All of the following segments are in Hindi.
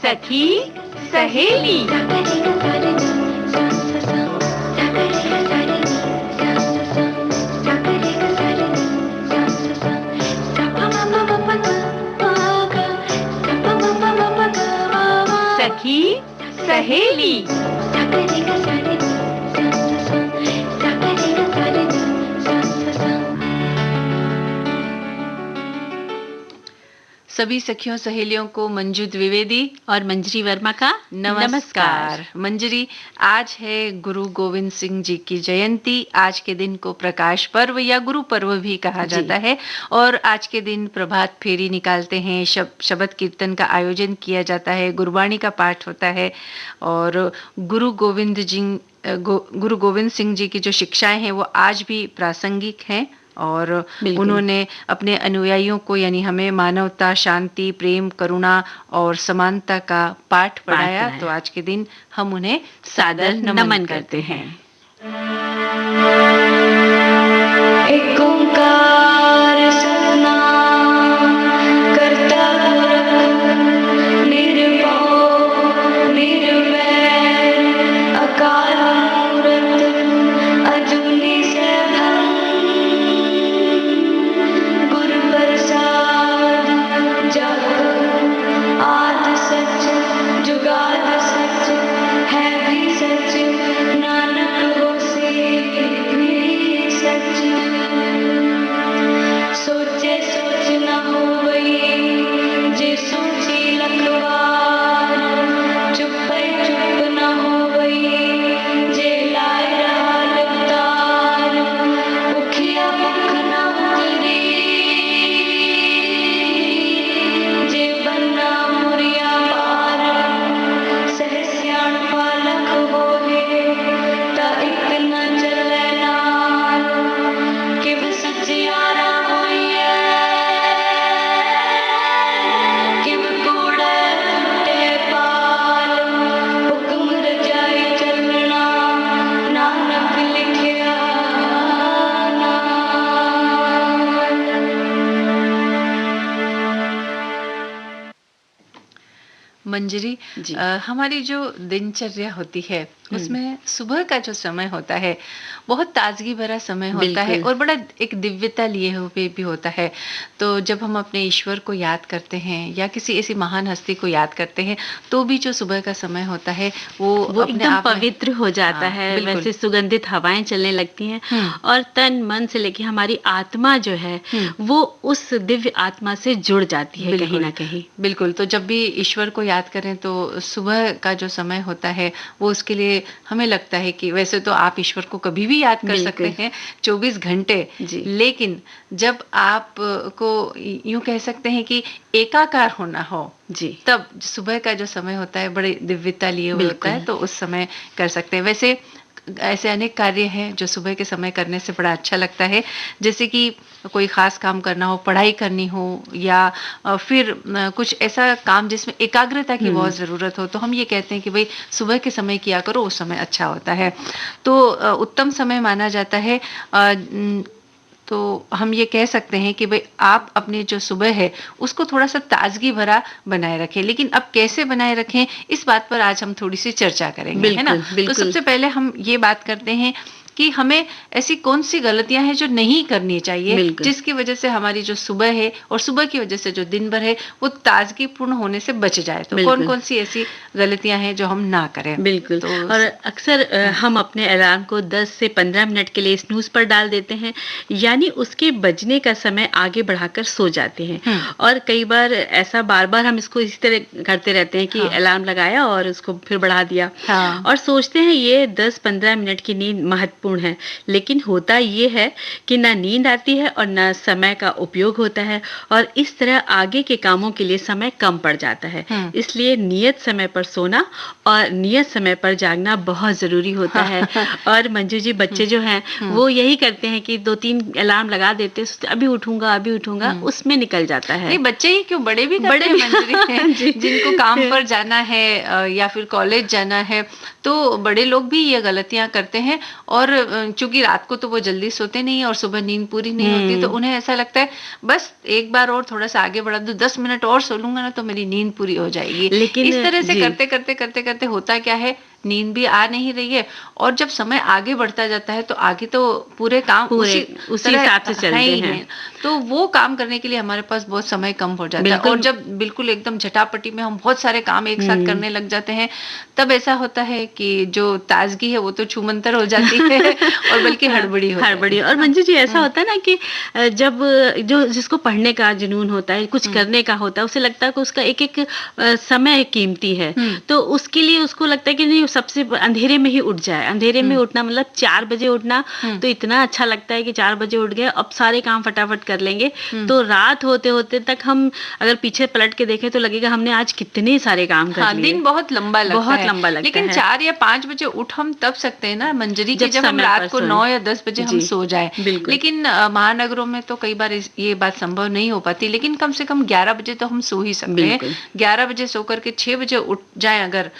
सखी सहेली। सखी सहेली। सभी सखियों सहेलियों को मंजू द्विवेदी और मंजरी वर्मा का नमस्कार। मंजरी, आज है गुरु गोविंद सिंह जी की जयंती। आज के दिन को प्रकाश पर्व या गुरु पर्व भी कहा जाता है और आज के दिन प्रभात फेरी निकालते हैं, शबद कीर्तन का आयोजन किया जाता है, गुरबाणी का पाठ होता है और गुरु गोविंद सिंह जी की जो शिक्षाएं हैं वो आज भी प्रासंगिक हैं और उन्होंने अपने अनुयायियों को यानी हमें मानवता, शांति, प्रेम, करुणा और समानता का पाठ पढ़ाया। तो आज के दिन हम उन्हें सादर नमन करते हैं। एक ओंकार सतनाम करता पुरख निर्भय निर्वैर अकाल मूरत अजूनी सैभं गुरु प्रसाद जप आद सच जुगाद सच है भी सच नानक होसी भी सच। सोचे सोच न होवई जे सोची लखवार चुप न होवई जे लाए रहल अवतार भुखिया भुख न उतरी जे बन्ना मुरिया पार सह सियाण पालक होए ता इत न चले नार किव सचियारा होइए किव कोड़े फुटे पाल हुक्म रजाई चलना नानक लिखिया मंजरी, हमारी जो दिनचर्या होती है उसमें सुबह का जो समय होता है बहुत ताजगी भरा समय होता है और बड़ा एक दिव्यता लिए हुए भी होता है। तो जब हम अपने ईश्वर को याद करते हैं या किसी ऐसी महान हस्ती को याद करते हैं तो भी जो सुबह का समय होता है वो एकदम पवित्र हो जाता है। वैसे सुगंधित हवाएं चलने लगती हैं और तन मन से लेके हमारी आत्मा जो है वो उस दिव्य आत्मा से जुड़ जाती है कहीं ना कहीं। बिल्कुल। तो जब भी ईश्वर को याद करें तो सुबह का जो समय होता है वो उसके लिए हमें लगता है कि वैसे तो आप ईश्वर को कभी भी याद कर सकते हैं 24 घंटे, लेकिन जब आप को यूं कह सकते हैं कि एकाकार होना हो तब सुबह का जो समय होता है बड़े दिव्यता लिए हुए होता है, तो उस समय कर सकते हैं। वैसे ऐसे अनेक कार्य हैं जो सुबह के समय करने से बड़ा अच्छा लगता है, जैसे कि कोई खास काम करना हो, पढ़ाई करनी हो या फिर कुछ ऐसा काम जिसमें एकाग्रता की बहुत ज़रूरत हो, तो हम ये कहते हैं कि भाई सुबह के समय किया करो, उस समय अच्छा होता है। तो उत्तम समय माना जाता है। तो हम ये कह सकते हैं कि भाई आप अपनी जो सुबह है उसको थोड़ा सा ताजगी भरा बनाए रखें। लेकिन अब कैसे बनाए रखें इस बात पर आज हम थोड़ी सी चर्चा करेंगे, है ना? तो सबसे पहले हम ये बात करते हैं कि हमें ऐसी कौन सी गलतियां हैं जो नहीं करनी चाहिए जिसकी वजह से हमारी जो सुबह है और सुबह की वजह से जो दिन भर है वो ताजगी पूर्ण होने से बच जाए। तो कौन कौन सी ऐसी गलतियां हैं जो हम ना करें? बिल्कुल। तो और अक्सर हम अपने अलार्म को 10 से 15 मिनट के लिए स्नूज पर डाल देते हैं, यानी उसके बजने का समय आगे बढ़ाकर सो जाते हैं। और कई बार ऐसा बार बार हम इसको इसी तरह करते रहते हैं कि अलार्म लगाया और उसको फिर बढ़ा दिया और सोचते हैं ये 10-15 मिनट की नींद महत्वपूर्ण है, लेकिन होता ये है कि ना नींद आती है और ना समय का उपयोग होता है और इस तरह आगे के कामों के लिए समय कम पड़ जाता है। इसलिए नियत समय पर सोना और नियत समय पर जागना बहुत जरूरी होता है। और मंजू जी, बच्चे जो हैं वो यही करते हैं कि 2-3 अलार्म लगा देते हैं, अभी उठूंगा, उसमें निकल जाता है। नहीं, बच्चे ही क्यों, बड़े भी करते हैं मंजरी जिनको काम पर जाना है या फिर कॉलेज जाना है, तो बड़े लोग भी ये गलतियां करते हैं और चूंकि रात को तो वो जल्दी सोते नहीं है और सुबह नींद पूरी नहीं होती, तो उन्हें ऐसा लगता है बस एक बार और थोड़ा सा आगे बढ़ा दूं, 10 मिनट और सो लूंगा ना तो मेरी नींद पूरी हो जाएगी। लेकिन इस तरह से जी। करते होता क्या है, नींद भी आ नहीं रही है, और जब समय आगे बढ़ता जाता है तो आगे तो पूरे काम उसी तरह हिसाब से चलते ही हैं। नहीं। तो वो काम करने के लिए हमारे पास बहुत समय कम हो जाता है, बिल्कुल। और जब बिल्कुल एकदम झटापटी में हम बहुत सारे काम एक साथ करने लग जाते हैं, तब ऐसा होता है कि जो ताजगी है वो तो छूमंतर हो जाती है और बल्कि हड़बड़ी हो हड़बड़ी। जाती है। और मंजू जी, ऐसा होता है ना कि जब जो जिसको पढ़ने का जुनून होता है, कुछ करने का होता है, उसे लगता है कि उसका एक एक समय कीमती है, तो उसके लिए उसको लगता है कि नहीं, सबसे अंधेरे में ही उठ जाए। अंधेरे में उठना मतलब 4 बजे उठना, तो इतना अच्छा लगता है कि 4 बजे उठ गए, अब सारे काम फटाफट कर लेंगे। तो रात होते होते तक हम अगर पीछे पलट के देखें तो लगेगा हमने आज कितने सारे काम कर लिए। दिन बहुत लंबा लगता बहुत है, लंबा लगता लेकिन है। 4 या 5 बजे उठ हम तब सकते हैं ना मंजरी, की जब हम समय पर रात को सोएं। 9 या 10 बजे हम जी, सो जाएं। बिल्कुल। लेकिन महानगरों में तो कई बार ये बात संभव नहीं हो पाती, लेकिन कम से कम 11 बजे तो हम सो ही सकते हैं। बिल्कुल। 11 बजे सो करके 6 बजे उठ जाएं अगर,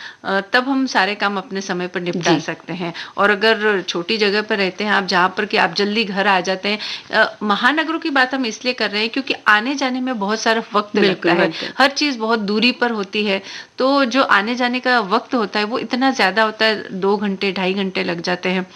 तब हम सारे काम अपने समय पर निपटा जी। सकते हैं। और अगर छोटी जगह पर रहते हैं आप, जहाँ पर कि आप जल्दी घर आ जाते हैं, महानगरों की बात हम इसलिए कर रहे हैं क्योंकि आने जाने में बहुत सारा वक्त लगता है, हर चीज बहुत दूरी पर होती है, तो जो आने जाने का वक्त होता है वो इतना ज्यादा होता है, 2 घंटे 2.5 घंटे लग जाते हैं,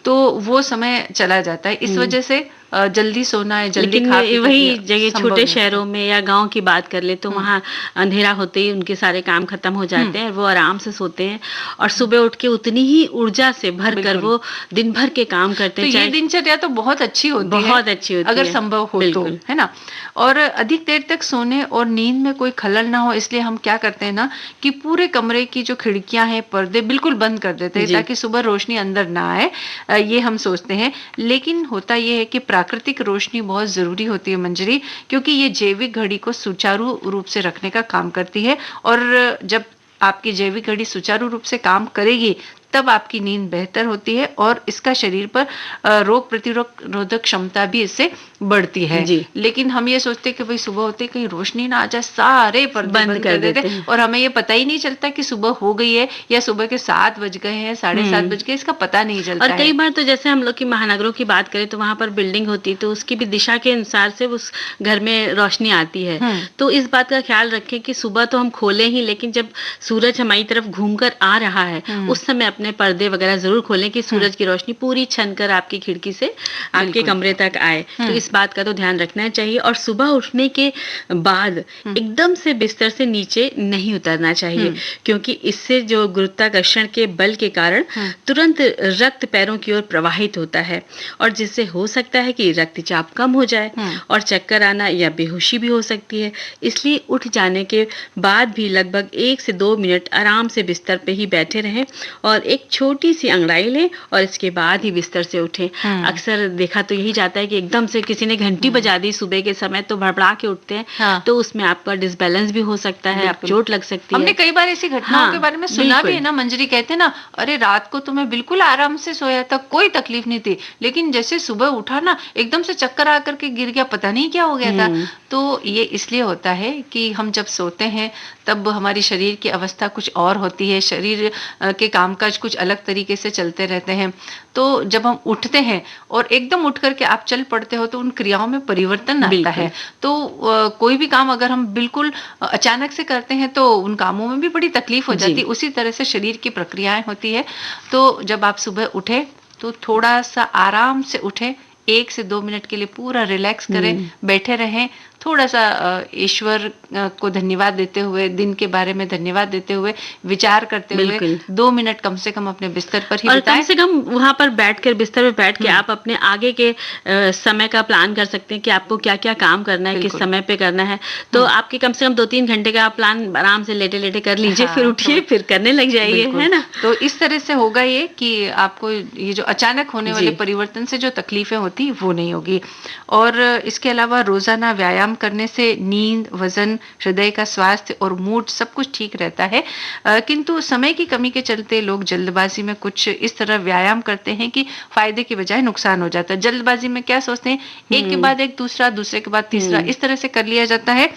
तो वो समय चला जाता है। इस वजह से जल्दी सोना है, जल्दी लेकिन खा पी वही करके जगह संभव छोटे नहीं शहरों में या गांव की बात कर ले तो वहाँ अंधेरा होते ही उनके सारे काम खत्म हो जाते हैं, वो आराम से सोते हैं और सुबह उठ के उतनी ही ऊर्जा से भर कर वो दिन भर के काम करते हैं। तो ये दिनचर्या तो बहुत अच्छी होती है, बहुत अच्छी होती अगर है, संभव हो तो, है ना। और अधिक देर तक सोने और नींद में कोई खलल ना हो, इसलिए हम क्या करते हैं ना कि पूरे कमरे की जो खिड़कियां हैं, पर्दे बिल्कुल बंद कर देते हैं ताकि सुबह रोशनी अंदर ना आए, ये हम सोचते हैं। लेकिन होता ये है कि प्राकृतिक रोशनी बहुत जरूरी होती है मंजरी, क्योंकि ये जैविक घड़ी को सुचारू रूप से रखने का काम करती है, और जब आपकी जैविक घड़ी सुचारू रूप से काम करेगी तब आपकी नींद बेहतर होती है, और इसका शरीर पर रोग प्रतिरोधक क्षमता भी इससे बढ़ती है। लेकिन हम ये सोचते हैं कि भाई सुबह होते कहीं रोशनी ना आ जाए, सारे पर्दे बंद कर देते हैं और हमें ये पता ही नहीं चलता कि सुबह हो गई है या सुबह के 7 बज गए हैं, 7:30 बज गए, इसका पता नहीं चलता। और कई बार तो जैसे हम लोग की महानगरों की बात करें तो वहां पर बिल्डिंग होती है, तो उसकी भी दिशा के अनुसार से उस घर में रोशनी आती है। तो इस बात का ख्याल रखें कि सुबह तो हम खोलें ही, लेकिन जब सूरज हमारी तरफ घूमकर आ रहा है उस समय अपने पर्दे वगैरह जरूर खोलें कि सूरज की रोशनी पूरी छनकर आपकी खिड़की से आपके कमरे तक आए। तो इस बात का तो ध्यान रखना चाहिए। और सुबह उठने के बाद एकदम से बिस्तर से नीचे नहीं उतरना चाहिए, क्योंकि इससे जो गुरुत्वाकर्षण के बल के कारण तुरंत रक्त पैरों की ओर प्रवाहित होता है, और जिससे हो सकता है कि रक्तचाप कम हो जाए और चक्कर आना या बेहोशी भी हो सकती है। इसलिए उठ जाने के बाद भी लगभग 1 से 2 मिनट आराम से बिस्तर पे ही बैठे रहें और एक छोटी सी अंगड़ाई लें और इसके बाद ही बिस्तर से उठें। अक्सर देखा तो यही जाता है कि एकदम से किसी ने घंटी बजा दी सुबह के समय तो भड़बड़ा के उठते हैं, तो उसमें आपका डिसबैलेंस भी हो सकता है, आप चोट लग सकती है। हमने कई बार ऐसी घटनाओं के बारे में सुना भी है ना मंजरी, कहते हैं ना, अरे रात को तो मैं बिल्कुल आराम से सोया था, कोई तकलीफ नहीं थी, लेकिन जैसे सुबह उठा ना एकदम से चक्कर आकर के गिर गया, पता नहीं क्या हो गया था। तो ये इसलिए होता है कि हम जब सोते हैं तब हमारी शरीर की अवस्था कुछ और होती है, शरीर के कामकाज कुछ अलग तरीके से चलते रहते हैं। तो जब हम उठते हैं और एकदम उठ करके आप चल पड़ते हो तो उन क्रियाओं में परिवर्तन आता है। तो कोई भी काम अगर हम बिल्कुल अचानक से करते हैं तो उन कामों में भी बड़ी तकलीफ हो जाती है। उसी तरह से शरीर की प्रक्रियाएं होती है। तो जब आप सुबह उठे तो थोड़ा सा आराम से उठे, 1 से 2 मिनट के लिए पूरा रिलैक्स करें, बैठे रहें, थोड़ा सा ईश्वर को धन्यवाद देते हुए, दिन के बारे में धन्यवाद देते हुए, विचार करते हुए 2 मिनट कम से कम अपने बिस्तर पर ही बिताएं। कम से कम वहां पर बैठकर, बिस्तर पर बैठ के आप अपने आगे के समय का प्लान कर सकते हैं कि आपको क्या क्या काम करना है, किस समय पे करना है। तो आपके कम से कम 2-3 घंटे का प्लान आराम से लेटे लेटे कर लीजिए, फिर उठिए, फिर करने लग जाइए, है ना। तो इस तरह से होगा ये कि आपको ये जो अचानक होने वाले परिवर्तन से जो तकलीफें होती वो नहीं होगी। और इसके अलावा रोजाना व्यायाम व्यायाम करने से नींद, वजन, हृदय का स्वास्थ्य और मूड सब कुछ ठीक रहता है। किंतु समय की कमी के चलते लोग जल्दबाजी में कुछ इस तरह व्यायाम करते हैं कि फायदे की बजाय नुकसान हो जाता है। जल्दबाजी में क्या सोचते हैं, एक के बाद एक दूसरा, दूसरे के बाद तीसरा, इस तरह से कर लिया जाता है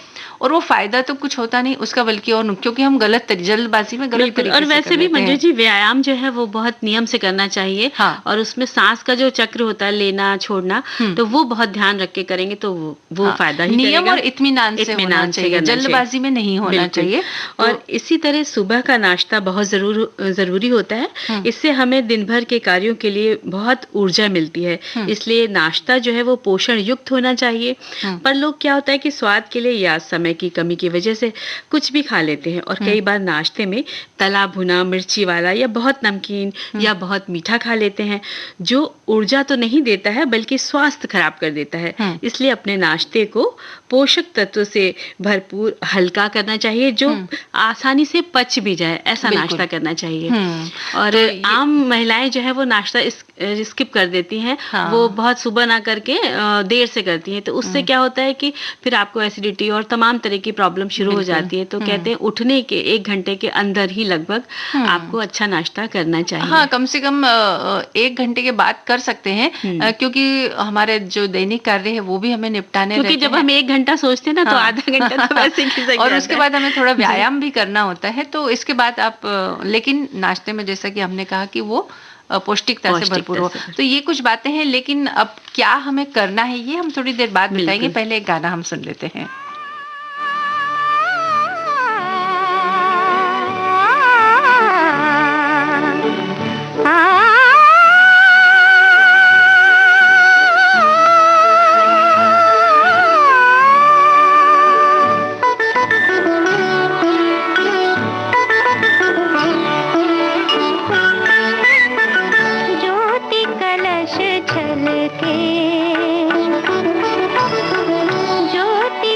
और वो फायदा तो कुछ होता नहीं उसका, बल्कि और क्योंकि हम जल्दबाजी में गलत तरीके और से वैसे कर भी लेते मंजू हैं। जी व्यायाम जो है वो बहुत नियम से करना चाहिए। हाँ। और उसमें सांस का जो चक्र होता है, लेना छोड़ना, तो वो बहुत ध्यान रख के करेंगे तो वो हाँ, फायदा ही नियम करेगा। और इत्मीनान से होना इत्मीनान से चाहिए, करना चाहिए। जल्दबाजी में नहीं होना बिल्कुल। चाहिए। और इसी तरह सुबह का नाश्ता बहुत जरूरी होता है। इससे हमें दिन भर के कार्यों के लिए बहुत ऊर्जा मिलती है। इसलिए नाश्ता जो है वो पोषण युक्त होना चाहिए। पर लोग क्या होता है कि स्वाद के लिए या समय की कमी की वजह से कुछ भी खा लेते हैं और कई बार नाश्ते में तला भुना, मिर्ची वाला या बहुत नमकीन या बहुत मीठा खा लेते हैं, जो ऊर्जा तो नहीं देता है बल्कि स्वास्थ्य खराब कर देता है। इसलिए अपने नाश्ते को पोषक तत्वों से भरपूर, हल्का करना चाहिए, जो आसानी से पच भी जाए, ऐसा नाश्ता करना चाहिए। और तो आम महिलाएं जो है वो नाश्ता स्किप कर देती हैं। हाँ। वो बहुत सुबह ना करके देर से करती हैं, तो उससे क्या होता है कि फिर आपको एसिडिटी और तमाम तरह की प्रॉब्लम शुरू हो जाती है। तो कहते हैं उठने के 1 घंटे के अंदर ही लगभग आपको अच्छा नाश्ता करना चाहिए। हाँ, कम से कम 1 घंटे के बाद कर सकते हैं, क्योंकि हमारे जो दैनिक कार्य है वो भी हमें निपटाने क्योंकि रहते जब हैं। हम 1 घंटा सोचते हैं ना, तो आधा घंटा तो वैसे ही खिसक और जाता उसके है। बाद हमें थोड़ा व्यायाम भी करना होता है, तो इसके बाद आप लेकिन नाश्ते में जैसा कि हमने कहा कि वो पौष्टिकता से भरपूर हो। तो ये कुछ बातें हैं, लेकिन अब क्या हमें करना है ये हम थोड़ी देर बाद बताएंगे। पहले एक गाना हम सुन लेते हैं। ज्योति कलश छलके, ज्योति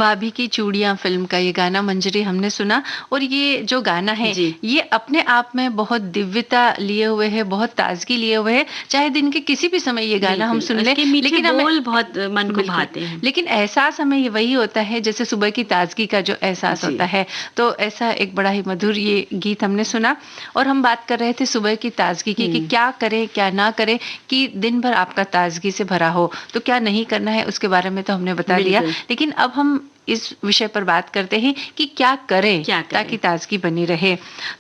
भाभी की चूड़ियाँ फ़िल्म का ये गाना मंजरी हमने सुना, और ये जो गाना है जी। ये अपने आप में बहुत दिव्यता लिए हुए है, बहुत ताज़गी लिए हुए है। चाहे दिन के किसी भी समय ये गाना हम बिल्कुल, सुन लें, उसके मीठे लेकिन हमें बोल बहुत मन को बिल्कुल, भाते हैं। लेकिन एहसास हमें ये वही होता है जैसे सुबह की ताज़गी का जो एहसास जी। होता है। तो ऐसा एक बड़ा ही मधुर ये गीत हमने सुना, और हम बात कर रहे थे सुबह की ताज़गी की कि क्या करें, क्या ना करें कि दिन भर आपका ताज़गी से भरा हो। तो क्या नहीं करना है उसके बारे में तो हमने बता दिया, बिल्कुल। लेकिन अब हम इस विषय पर बात करते हैं कि क्या करें क्या करें? ताकि ताज़गी बनी रहे।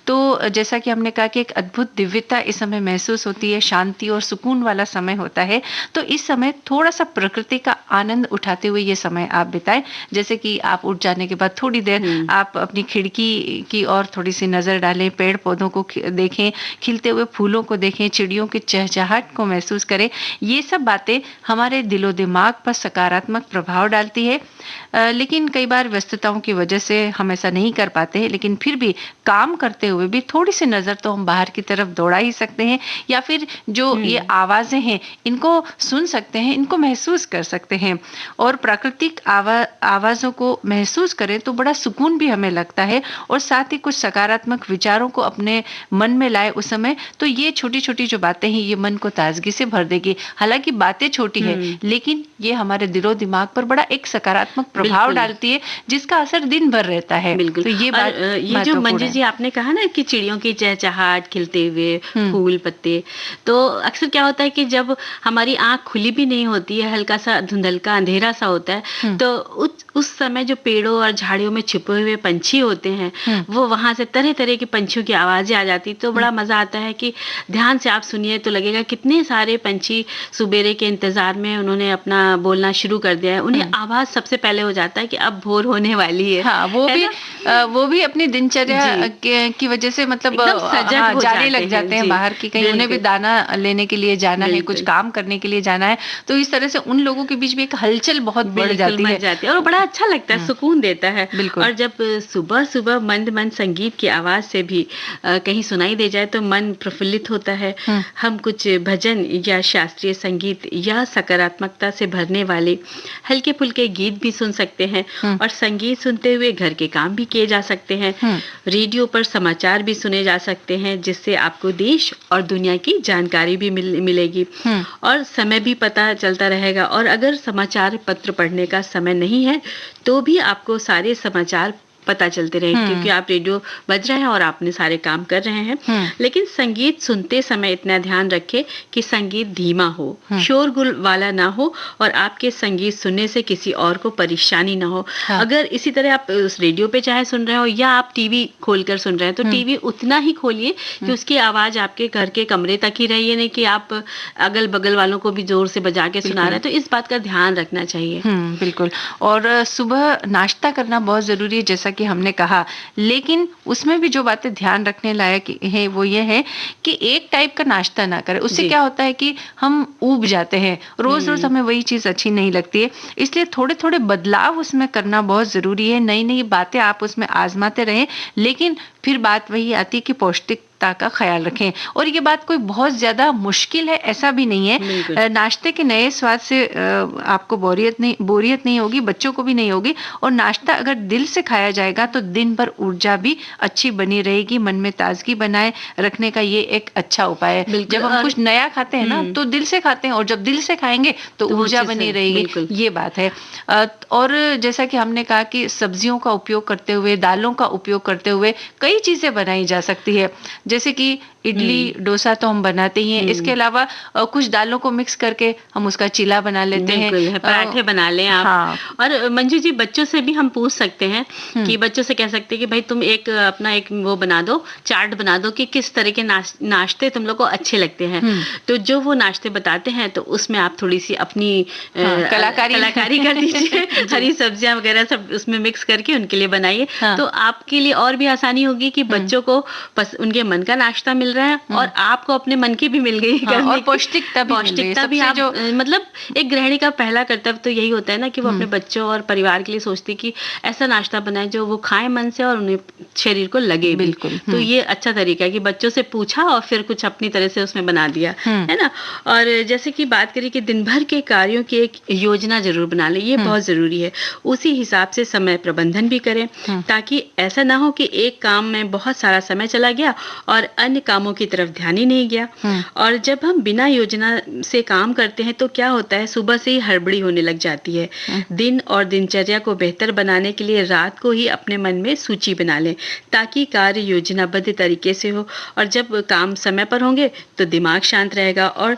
तो जैसा कि हमने कहा कि एक अद्भुत दिव्यता इस समय महसूस होती है, शांति और सुकून वाला समय होता है। तो इस समय थोड़ा-सा प्रकृति का आनंद उठाते हुए ये समय आप बिताएँ। जैसे कि आप उठ जाने के बाद थोड़ी देर आप अपनी खिड़की की ओर थोड़ी-सी नज़र डालें, पेड़-पौधों को देखें, खिलते हुए फूलों को देखें, चिड़ियों की चहचहाहट को महसूस करें। ये सब बातें हमारे दिलो-दिमाग पर सकारात्मक प्रभाव डालती है। लेकिन कई बार व्यस्तताओं की वजह से हम ऐसा नहीं कर पाते हैं, लेकिन फिर भी काम करते हुए भी थोड़ी-सी नज़र तो हम बाहर की तरफ दौड़ा ही सकते हैं, या फिर जो ये आवाज़ें हैं, इनको सुन सकते हैं, इनको महसूस कर सकते हैं। और प्राकृतिक आवाज़ों को महसूस करें तो बड़ा सुकून भी हमें लगता है, और साथ ही कुछ सकारात्मक विचारों को अपने मन में लाए उस समय। तो ये छोटी-छोटी जो बातें हैं, ये मन को ताज़गी से भर देगी। हालाँकि बातें छोटी हैं, लेकिन ये हमारे दिलो-दिमाग पर बड़ा एक सकारात्मक प्रभाव बिल्कुल। डालती है, जिसका असर दिन भर रहता है। बिल्कुल। तो ये और बात ये जो महत्वपूर्ण मंजू है। जी आपने कहा ना कि चिड़ियों की चहचहाहट, खिलते हुए फूल, पत्ते, तो अक्सर क्या होता है कि जब हमारी आँख खुली भी नहीं होती है, हल्का-सा धुंधलका अंधेरा सा होता है, तो उस समय जो पेड़ों और झाड़ियों में छुपे हुए पंछी होते हैं, वो वहाँ से तरह-तरह की पंछियों की आवाज़ें आ जाती, तो बड़ा मज़ा आता है कि ध्यान से आप सुनिए तो लगेगा कितने सारे पंछी सुबेरे के इंतज़ार में उन्होंने अपना बोलना शुरू कर दिया है। उन्हें आभास सबसे पहले हो जाता है कि अब भोर होने वाली है। हाँ, वो भी अपनी दिनचर्या जी। की वजह से मतलब एकदम सजग हाँ, हो जाने जाते लग जाते हैं जी, बाहर की, कहीं उन्हें भी बिल्कुल। दाना लेने के लिए जाना है, कुछ बिल्कुल। काम करने के लिए जाना है। तो इस तरह से उन लोगों के बीच में एक हलचल बहुत बढ़ बिल्कुल जाती मच है। जाती है और बड़ा अच्छा लगता है, सुकून देता है। बिल्कुल। और जब सुबह-सुबह मंद-मंद संगीत की आवाज़ से भी कहीं सुनाई दे जाए तो मन प्रफुल्लित होता है। हम कुछ भजन या शास्त्रीय संगीत या सकारात्मकता से भरने वाले हल्के-फुल्के गीत भी सुन सकते हैं, और संगीत सुनते हुए घर के काम भी किए जा सकते हैं। रेडियो पर समाचार भी सुने जा सकते हैं, जिससे आपको देश और दुनिया की जानकारी भी मिलेगी, और समय भी पता चलता रहेगा। और अगर समाचार पत्र पढ़ने का समय नहीं है, तो भी आपको सारे समाचार पता चलते रहे, क्योंकि आप रेडियो बज रहे हैं और आपने सारे काम कर रहे हैं। लेकिन संगीत सुनते समय इतना ध्यान रखें कि संगीत धीमा हो, शोरगुल वाला ना हो, और आपके संगीत सुनने से किसी और को परेशानी ना हो। हाँ। अगर इसी तरह आप उस रेडियो पे चाहे सुन रहे हो या आप टीवी खोलकर सुन रहे हैं, तो टीवी उतना ही खोलिए कि उसकी आवाज आपके घर के कमरे तक ही रही, नहीं कि आप अगल बगल वालों को भी जोर से बजा के सुना रहे हैं। तो इस बात का ध्यान रखना चाहिए। बिल्कुल। और सुबह नाश्ता करना बहुत ज़रूरी है, जैसा कि हमने कहा, लेकिन उसमें भी जो बातें ध्यान रखने लायक है वो ये है कि एक टाइप का नाश्ता ना करें। उससे क्या होता है कि हम ऊब जाते हैं, रोज-रोज हमें वही चीज़ अच्छी नहीं लगती है। इसलिए थोड़े-थोड़े बदलाव उसमें करना बहुत ज़रूरी है। नई-नई बातें आप उसमें आज़माते रहें, लेकिन फिर बात वही आती है कि पौष्टिकता का ख्याल रखें। और ये बात कोई बहुत ज़्यादा मुश्किल है ऐसा भी नहीं है। नाश्ते के नए स्वाद से आपको बोरियत नहीं होगी, बच्चों को भी नहीं होगी। और नाश्ता अगर दिल से खाया जाएगा तो दिन भर ऊर्जा भी अच्छी बनी रहेगी, मन में ताजगी बनाए रखने का ये एक अच्छा उपाय है। जब हम कुछ नया खाते हैं ना तो दिल से खाते हैं, और जब दिल से खाएंगे तो ऊर्जा बनी रहेगी, ये बात है। और जैसा कि हमने कहा कि सब्जियों का उपयोग करते हुए, दालों का उपयोग करते हुए कई चीजें बनाई जा सकती है, जैसे कि इडली डोसा तो हम बनाते ही हैं। इसके अलावा कुछ दालों को मिक्स करके हम उसका चीला बना लेते हैं, पराठे बना लें आप। हाँ। और मंजू जी, बच्चों से भी हम पूछ सकते हैं कि बच्चों से कह सकते हैं कि भाई तुम अपना एक वो बना दो, चार्ट बना दो कि किस तरह के नाश्ते तुम लोग को अच्छे लगते हैं। तो जो वो नाश्ते बताते हैं तो उसमें आप थोड़ी सी अपनी कलाकारी कर दीजिए। हरी सब्जियां वगैरह सब उसमें मिक्स करके उनके लिए बनाइए। तो आपके लिए और भी आसानी होगी कि बच्चों को उनके मन मन का नाश्ता मिल रहा है और आपको अपने मन की भी मिल गई करने और की। पौष्टिकता भी मिल रही है। पौष्टिकता भी सबसे आप जो मतलब एक गृहिणी का पहला कर्तव्य तो यही होता है ना कि वो अपने बच्चों और परिवार के लिए सोचती है कि ऐसा नाश्ता बनाए जो वो खाएं मन से और उन्हें शरीर को लगे भी। बिल्कुल। तो ये अच्छा तरीका है कि बच्चों से पूछा और फिर कुछ अपनी तरह से उसमें बना दिया, है ना? और जैसे कि बात करें कि दिन भर के कार्यों की एक योजना ज़रूर बना लें, ये बहुत ज़रूरी है। उसी हिसाब से समय प्रबंधन भी करें ताकि ऐसा ना हो कि एक काम में बहुत सारा समय चला गया और अन्य कामों की तरफ ध्यान ही नहीं गया। और जब हम बिना योजना से काम करते हैं तो क्या होता है, सुबह से ही हड़बड़ी होने लग जाती है। दिन और दिनचर्या को बेहतर बनाने के लिए रात को ही अपने मन में सूची बना लें ताकि कार्य योजनाबद्ध तरीके से हो और जब काम समय पर होंगे तो दिमाग शांत रहेगा और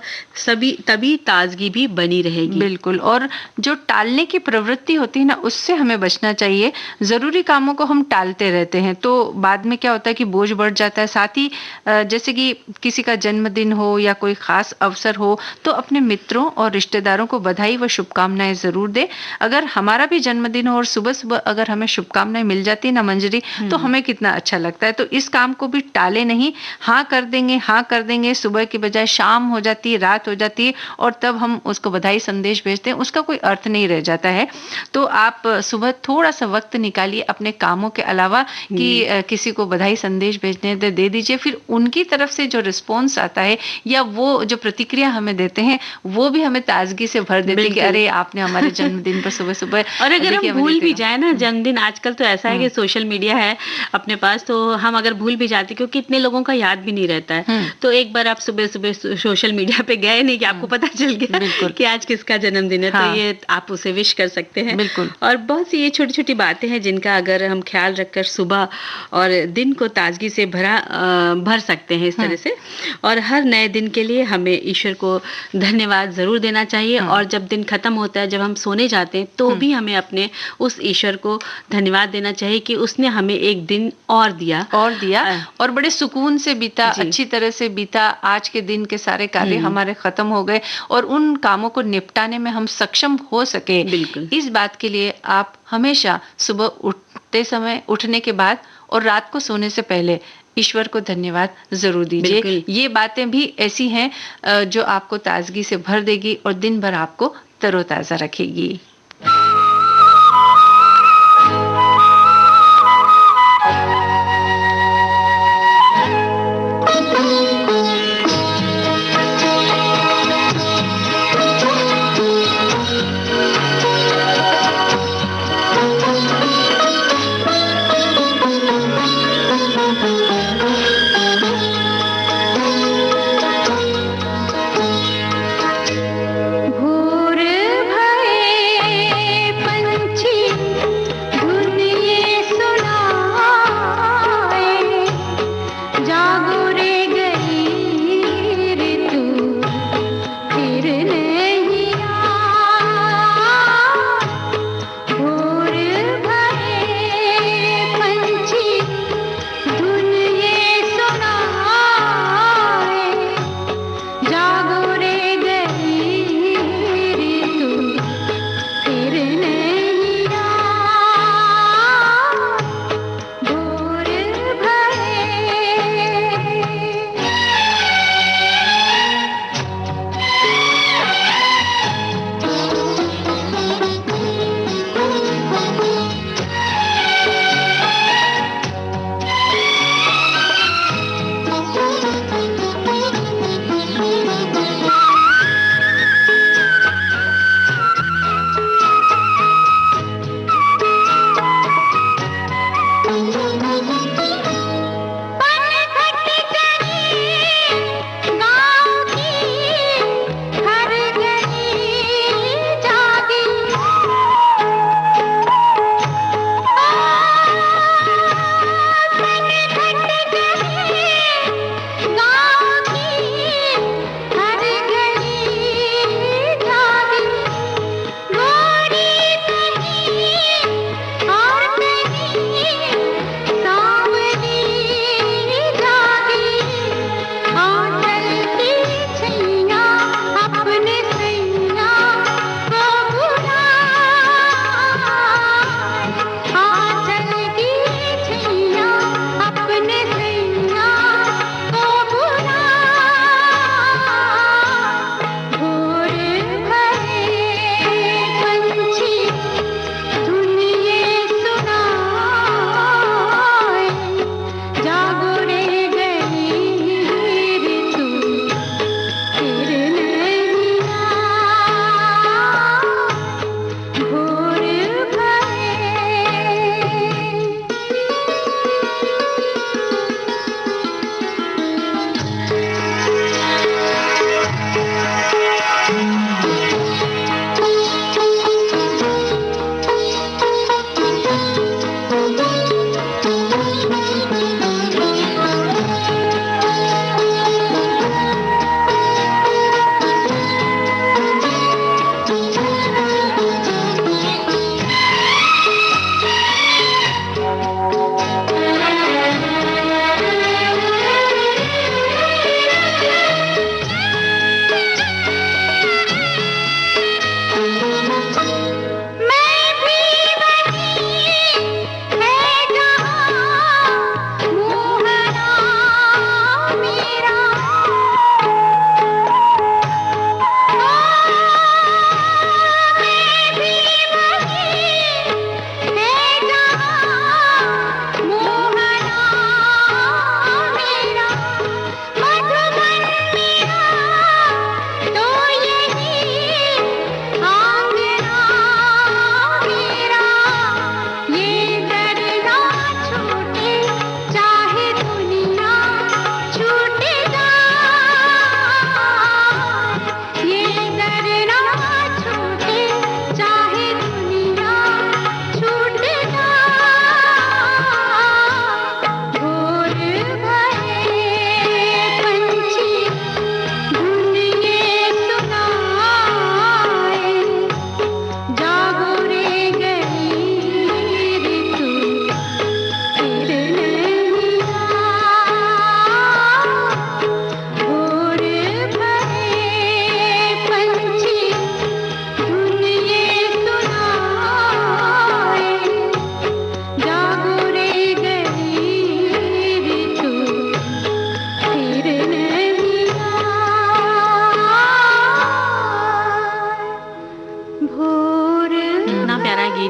तभी ताजगी भी बनी रहेगी। बिल्कुल। और जो टालने की प्रवृत्ति होती है ना, उससे हमें बचना चाहिए। ज़रूरी कामों को हम टालते रहते हैं तो बाद में क्या होता है कि बोझ बढ़ जाता है। साथ ही जैसे कि किसी का जन्मदिन हो या कोई खास अवसर हो तो अपने मित्रों और रिश्तेदारों को बधाई व शुभकामनाएं ज़रूर दें। अगर हमारा भी जन्मदिन हो और सुबह-सुबह अगर हमें शुभकामनाएं मिल जाती है ना मंजरी, तो हमें कितना अच्छा लगता है। तो इस काम को भी टाले नहीं, हाँ कर देंगे, सुबह की बजाय शाम हो जाती है, रात हो जाती है और तब हम उसको बधाई संदेश भेजते हैं, उसका कोई अर्थ नहीं रह जाता है। तो आप सुबह थोड़ा-सा वक़्त निकालिए अपने कामों के अलावा कि किसी को बधाई संदेश भेजने दे दीजिए। फिर उनकी तरफ से जो रिस्पॉन्स आता है या वो जो प्रतिक्रिया हमें देते हैं, वो भी हमें ताज़गी से भर देती है कि अरे आपने हमारे जन्मदिन पर सुबह-सुबह और अगर हम भूल भी जाए ना जन्मदिन, आजकल तो ऐसा है कि सोशल मीडिया है अपने पास, तो हम अगर भूल भी जाते क्योंकि इतने लोगों का याद भी नहीं रहता है, तो एक बार आप सुबह-सुबह सोशल मीडिया पे गए नहीं कि आपको पता चल गया कि आज किसका जन्मदिन है, तो ये आप उसे विश कर सकते हैं। बिल्कुल। और बहुत सी ये छोटी-छोटी बातें हैं जिनका अगर हम ख्याल रखकर सुबह और दिन को ताजगी से भर सकते हैं इस तरह से। और हर नए दिन के लिए हमें ईश्वर को धन्यवाद ज़रूर देना चाहिए और जब दिन खत्म होता है, जब हम सोने जाते हैं तो भी हमें अपने उस ईश्वर को धन्यवाद देना चाहिए कि उसने हमें एक दिन और दिया और बड़े सुकून से बीता, अच्छी तरह से बीता। आज के दिन के सारे कार्य हमारे खत्म हो गए और उन कामों को निपटाने में हम सक्षम हो सके। बिल्कुल। इस बात के लिए आप हमेशा सुबह उठने के बाद और रात को सोने से पहले ईश्वर को धन्यवाद जरूर दीजिए। ये बातें भी ऐसी हैं जो आपको ताजगी से भर देगी और दिन भर आपको तरोताजा रखेगी। भोर भये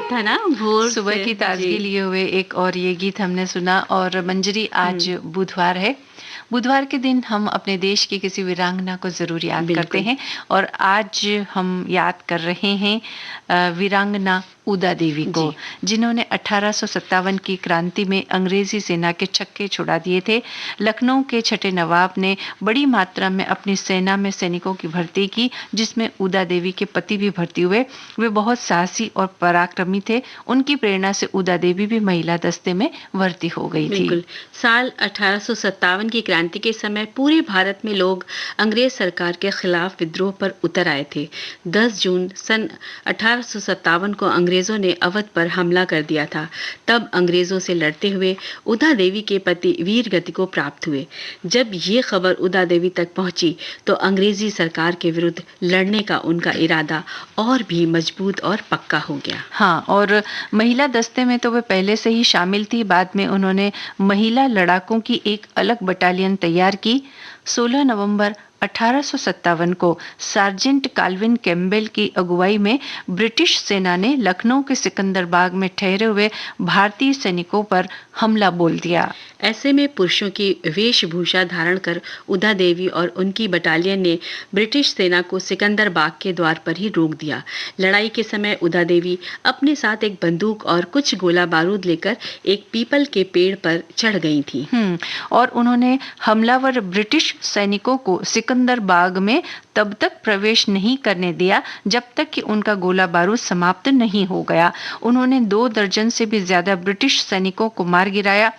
था ना, भोर सुबह से। की ताजगी जी। लिए हुए एक और ये गीत हमने सुना। और मंजरी, आज बुधवार है। बुधवार के दिन हम अपने देश की किसी वीरांगना को ज़रूर याद करते बिल्कुल। हैं। और आज हम याद कर रहे हैं वीरांगना उदा देवी को, जी। जिन्होंने 1857 की क्रांति में अंग्रेजी सेना के छक्के छुड़ा दिए थे। लखनऊ के छठे नवाब ने बड़ी मात्रा में अपनी सेना में सैनिकों की भर्ती की, जिसमें उदा देवी के पति भी भर्ती हुए। वे बहुत साहसी और पराक्रमी थे। उनकी प्रेरणा से उदा देवी भी महिला दस्ते में भर्ती हो गई थी। बिल्कुल। साल 1857 की क्रांति के समय पूरे भारत में लोग अंग्रेज सरकार के खिलाफ विद्रोह पर उतर आए थे। 10 जून सन 1857 को अंग्रेजों ने अवध पर हमला कर दिया था। तब अंग्रेजों से लड़ते हुए उदा देवी के पति वीर गति को प्राप्त हुए। जब ये खबर उदा देवी तक पहुंची तो अंग्रेजी सरकार के विरुद्ध लड़ने का उनका इरादा और भी मजबूत और पक्का हो गया। हाँ, और महिला दस्ते में तो वे पहले से ही शामिल थी। बाद में उन्होंने महिला लड़ाकों की एक अलग बटालियन तैयार की। 16 नवंबर 1857 को सार्जेंट काल्विन कैम्बेल की अगुवाई में ब्रिटिश सेना ने लखनऊ के सिकंदरबाग में ठहरे हुए भारतीय सैनिकों पर हमला बोल दिया। ऐसे में पुरुषों की वेशभूषा धारण कर उदा देवी और उनकी बटालियन ने ब्रिटिश सेना को सिकंदरबाग के द्वार पर ही रोक दिया। लड़ाई के समय उदा देवी अपने साथ एक बंदूक और कुछ गोला बारूद लेकर एक पीपल के पेड़ पर चढ़ गई थी। और उन्होंने हमलावर ब्रिटिश सैनिकों को सिकंदरबाग में तब तक प्रवेश नहीं करने दिया जब तक कि उनका गोला बारूद समाप्त नहीं हो गया। उन्होंने 2 दर्जन से भी ज्यादा ब्रिटिश सैनिकों को मार गिराया।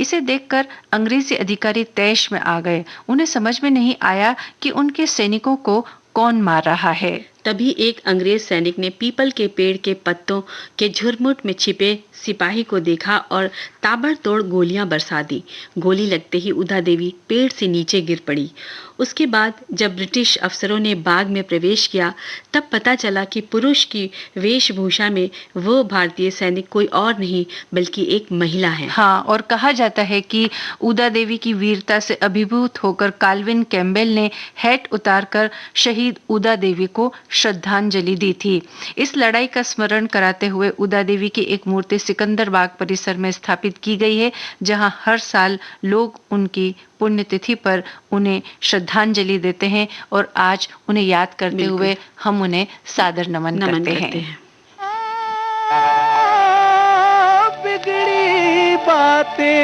इसे देखकर अंग्रेजी अधिकारी तैश में आ गए। उन्हें समझ में नहीं आया कि उनके सैनिकों को कौन मार रहा है। तभी एक अंग्रेज सैनिक ने पीपल के पेड़ के पत्तों के झुरमुट में छिपे सिपाही को देखा और ताबड़तोड़ गोलियां बरसा दी। गोली लगते ही उदा देवी पेड़ से नीचे गिर पड़ी। उसके बाद जब ब्रिटिश अफसरों ने बाग में प्रवेश किया तब पता चला कि पुरुष की वेशभूषा में वो भारतीय सैनिक कोई और नहीं बल्कि एक महिला है। हाँ, और कहा जाता है कि उदा देवी की वीरता से अभिभूत होकर काल्विन कैम्बेल ने हैट उतारकर शहीद उदा देवी को श्रद्धांजलि दी थी। इस लड़ाई का स्मरण कराते हुए उदा देवी की एक मूर्ति सिकंदरबाग परिसर में स्थापित की गई है, जहां हर साल लोग उनकी पुण्यतिथि पर उन्हें श्रद्धांजलि देते हैं और आज उन्हें याद करते हुए हम उन्हें सादर नमन करते हैं। बिगड़ी बातें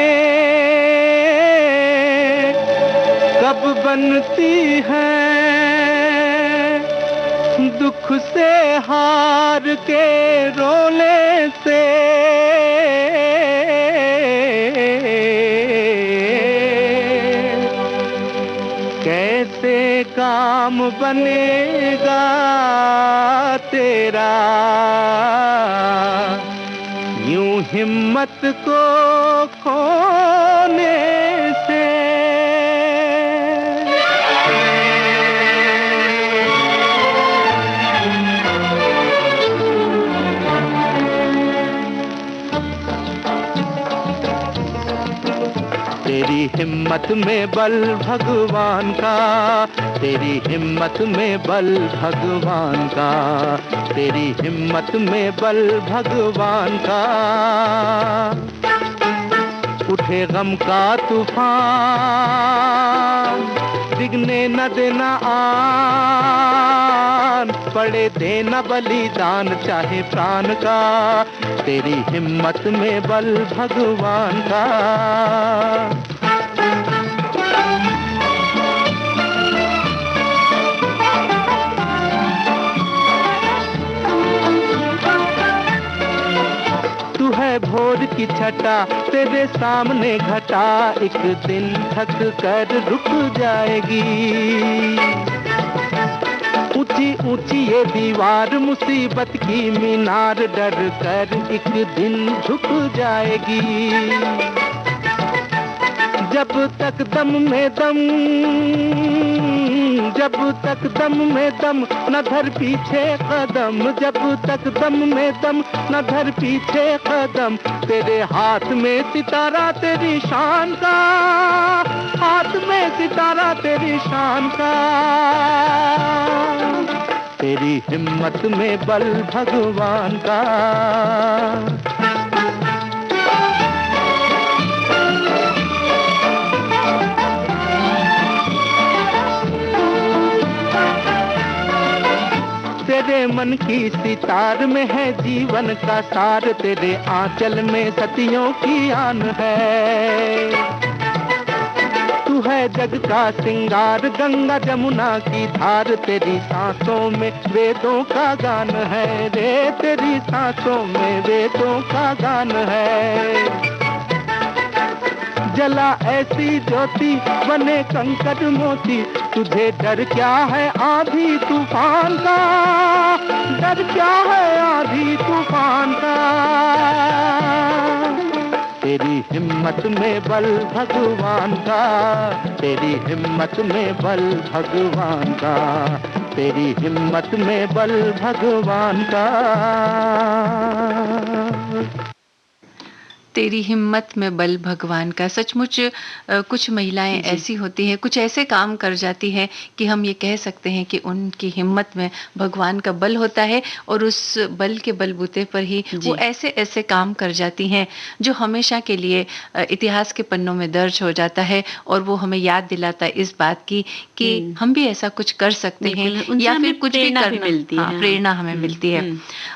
कब बनती हैं, दुख से हार के रोने से कैसे काम बनेगा तेरा, यूं हिम्मत को खोने से। तेरी हिम्मत में बल भगवान का, तेरी हिम्मत में बल भगवान का, तेरी हिम्मत में बल भगवान का। उठे गम का तूफान, दिखने न देना आन, पड़े देना बलिदान चाहे प्राण का, तेरी हिम्मत में बल भगवान का। तू है भोर की छटा, तेरे सामने घटा एक दिन थक कर रुक जाएगी। ऊंची ऊंची ये दीवार मुसीबत की मीनार डर कर एक दिन झुक जाएगी। जब तक दम में दम, जब तक दम में दम न धर पीछे कदम, जब तक दम में दम न धर पीछे कदम, तेरे हाथ में सितारा तेरी शान का, हाथ में सितारा तेरी शान का। तेरी हिम्मत में बल भगवान का। तेरे मन की सितार में है जीवन का सार, तेरे आंचल में सतियों की आन है। तू है जग का सिंगार, गंगा जमुना की धार, तेरी सांसों में वेदों का गान है रे, तेरी सांसों में वेदों का गान है। जला ऐसी ज्योति बने कंकड़ मोती, तुझे डर क्या है आंधी तूफान का, डर क्या है आंधी तूफान का। तेरी हिम्मत में बल भगवान का, तेरी हिम्मत में बल भगवान का, तेरी हिम्मत में बल भगवान का। तेरी हिम्मत में बल भगवान का। सचमुच कुछ महिलाएं ऐसी होती हैं, कुछ ऐसे काम कर जाती हैं कि हम ये कह सकते हैं कि उनकी हिम्मत में भगवान का बल होता है और उस बल के बलबूते पर ही वो ऐसे ऐसे काम कर जाती हैं जो हमेशा के लिए इतिहास के पन्नों में दर्ज हो जाता है और वो हमें याद दिलाता है इस बात की कि हम भी ऐसा कुछ कर सकते हैं या फिर कुछ भी करना मिलती है। प्रेरणा हमें मिलती है।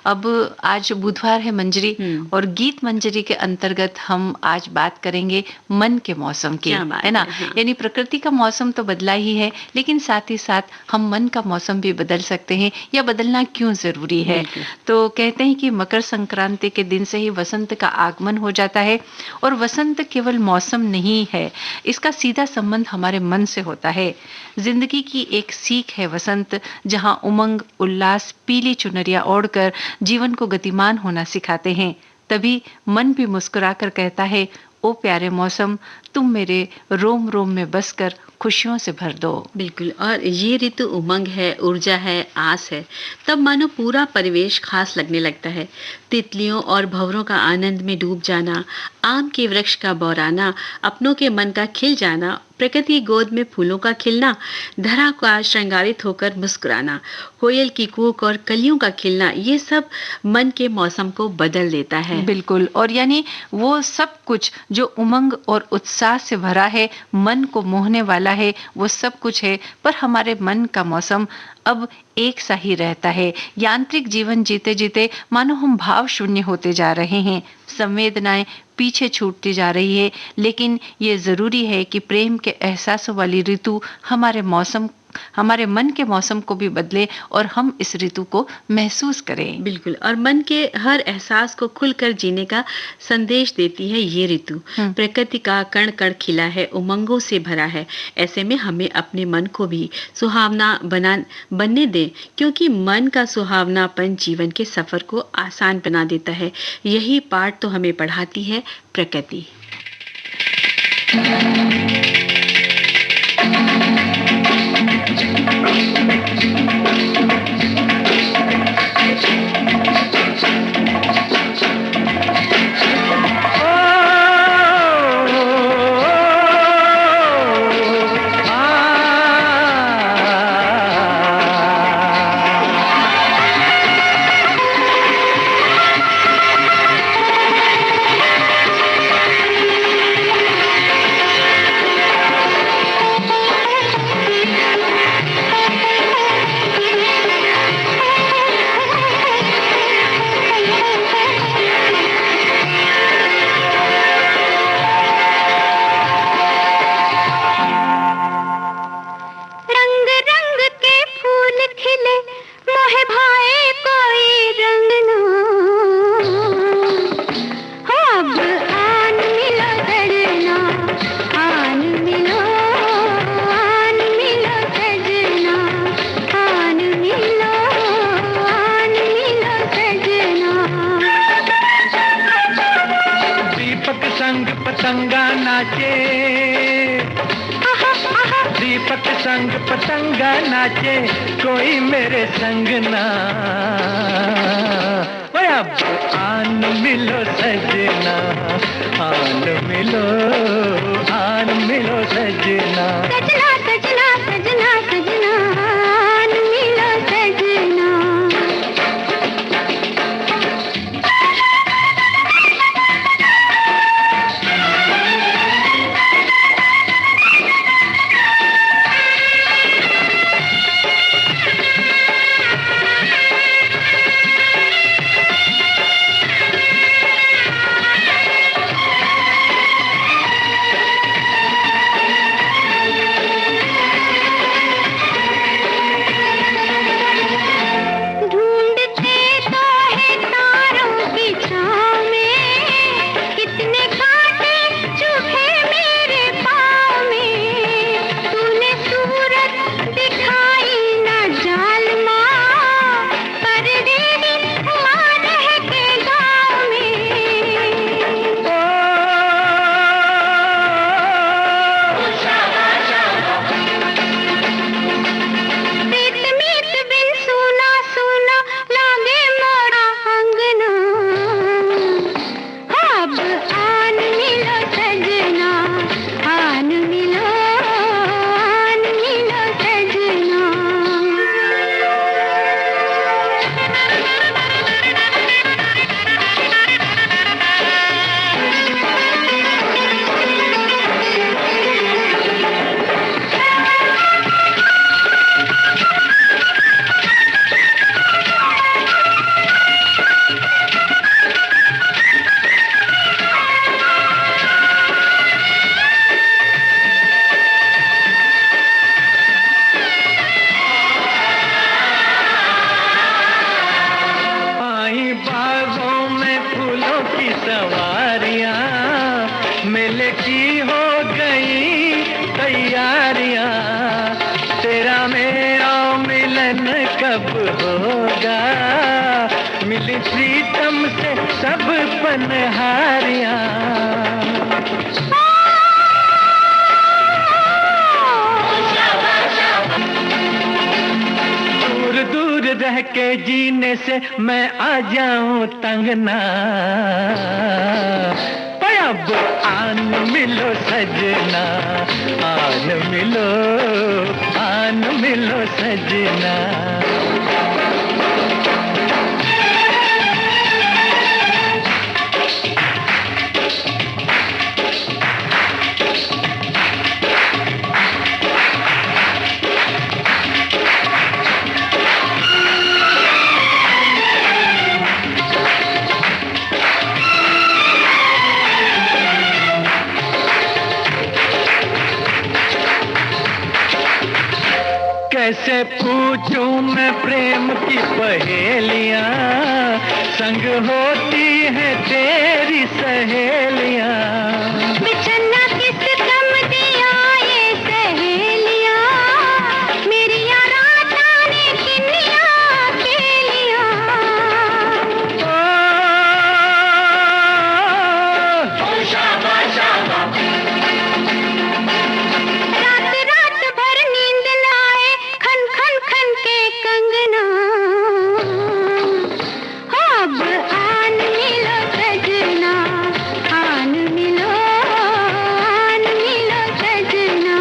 अब आज बुधवार है मंजरी और गीत मंजरी के अंतर्गत हम आज बात करेंगे मन के मौसम की, है ना। यानी प्रकृति का मौसम तो बदला ही है, लेकिन साथ ही साथ हम मन का मौसम भी बदल सकते हैं, या बदलना क्यों जरूरी है। तो कहते हैं कि मकर संक्रांति के दिन से ही वसंत का आगमन हो जाता है और वसंत केवल मौसम नहीं है, इसका सीधा संबंध हमारे मन से होता है। जिंदगी की एक सीख है वसंत, जहां उमंग उल्लास पीली चुनरिया ओढ़कर जीवन को गतिमान होना सिखाते हैं। तभी मन भी मुस्कुराकर कहता है, ओ प्यारे मौसम, तुम मेरे रोम रोम में बसकर खुशियों से भर दो। बिल्कुल, और ये ऋतु उमंग है, ऊर्जा है, आस है। तब मानो पूरा परिवेश खास लगने लगता है। तितलियों और भंवरों का आनंद में डूब जाना, आम के वृक्ष का बौराना, अपनों के मन का खिल जाना, प्रकृति गोद में फूलों का खिलना, धरा का श्रृंगारित होकर मुस्कुराना, कोयल की कूक और कलियों का खिलना, ये सब मन के मौसम को बदल देता है। बिल्कुल, और यानी वो सब कुछ जो उमंग और उत्साह से भरा है, मन को मोहने वाला है, वो सब कुछ है, पर हमारे मन का मौसम अब एक सा ही रहता है। यांत्रिक जीवन जीते जीते मानो हम भाव शून्य होते जा रहे हैं, संवेदनाएं पीछे छूटती जा रही है। लेकिन ये जरूरी है कि प्रेम के एहसासों वाली ऋतु हमारे मन के मौसम को भी बदले और हम इस ऋतु को महसूस करें। बिल्कुल, और मन के हर एहसास को खुलकर जीने का संदेश देती है ये ऋतु। प्रकृति का कण कण खिला है, उमंगों से भरा है। ऐसे में हमें अपने मन को भी सुहावना बनने दें, क्योंकि मन का सुहावनापन जीवन के सफर को आसान बना देता है। यही पाठ तो हमें पढ़ाती है प्रकृति। पतंगा नाचे, दीपक संग पतंगा नाचे, कोई मेरे संग ना। अब आन मिलो सजना, आन मिलो सजना, सजना सजना सजना सजना, आन मिलो सजना। अब होगा, मिली प्रीतम से सब पनहारियां। दूर दूर रह के जीने से मैं आ जाऊं तंगना, अब आन मिलो सजना, आन मिलो सजना। कैसे पूछूं मैं प्रेम की पहेलियां, संग होती है तेरी सहेलियां। बिछड़ना किस कम दिया ये सहेलियां, मेरी राता ने किन्निया खेलियां। शाबा शाबा रात रात भर नींद ना आए, खन खन खन के कंगना। अब आन मिलो सजना, आन मिलो सजना।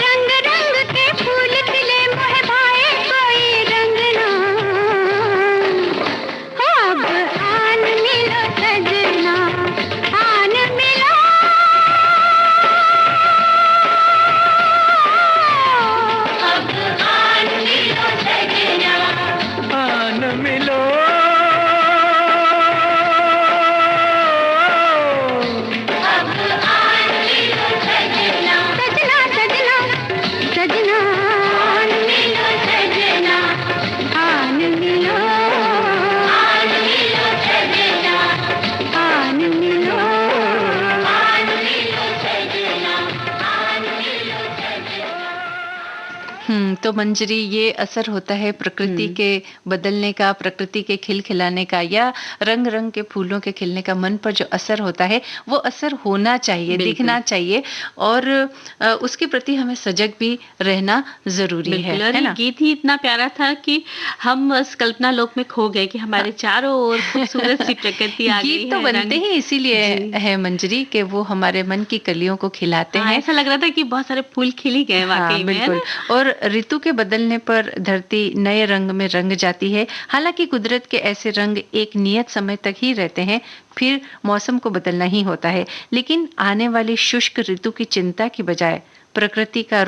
रंग रंग के फूल खिले मोह भाए कोई रंग ना। अब आन मिलो सजना, आन मिलो। अब आन मिलो सजना, आन मिलो। अब आन मिलो सजना, सजना सजना सजना। आन मिलो सजना, आन मिलो सजना, आन मिलो सजना, आन मिलो सजना। तो मंजरी, ये असर होता है प्रकृति के बदलने का, प्रकृति के खिलखिलाने का, या रंग रंग के फूलों के खिलने का मन पर जो असर होता है, वो असर होना चाहिए, दिखना चाहिए, और उसके प्रति हमें सजग भी रहना जरूरी है और ये ना? गीत ही इतना प्यारा था कि हम बस कल्पना लोक में खो गए कि हमारे चारों ओर खूबसूरत सी प्रकृति आ गई गीत तो है, बनते रंग- ही इसीलिए है मंजरी, कि वो हमारे मन की कलियों को खिलाते हाँ, हैं। ऐसा लग रहा था कि बहुत सारे फूल खिल ही गए वाकई हाँ, में, है बिल्कुल। ना? और ऋतु के बदलने पर धरती नए रंग में रंग जाती है। हालांकि कुदरत के ऐसे रंग एक नियत समय तक ही रहते हैं, फिर मौसम को बदलना ही होता है। लेकिन आने वाली शुष्क ऋतु की चिंता की बजाय प्रकृति का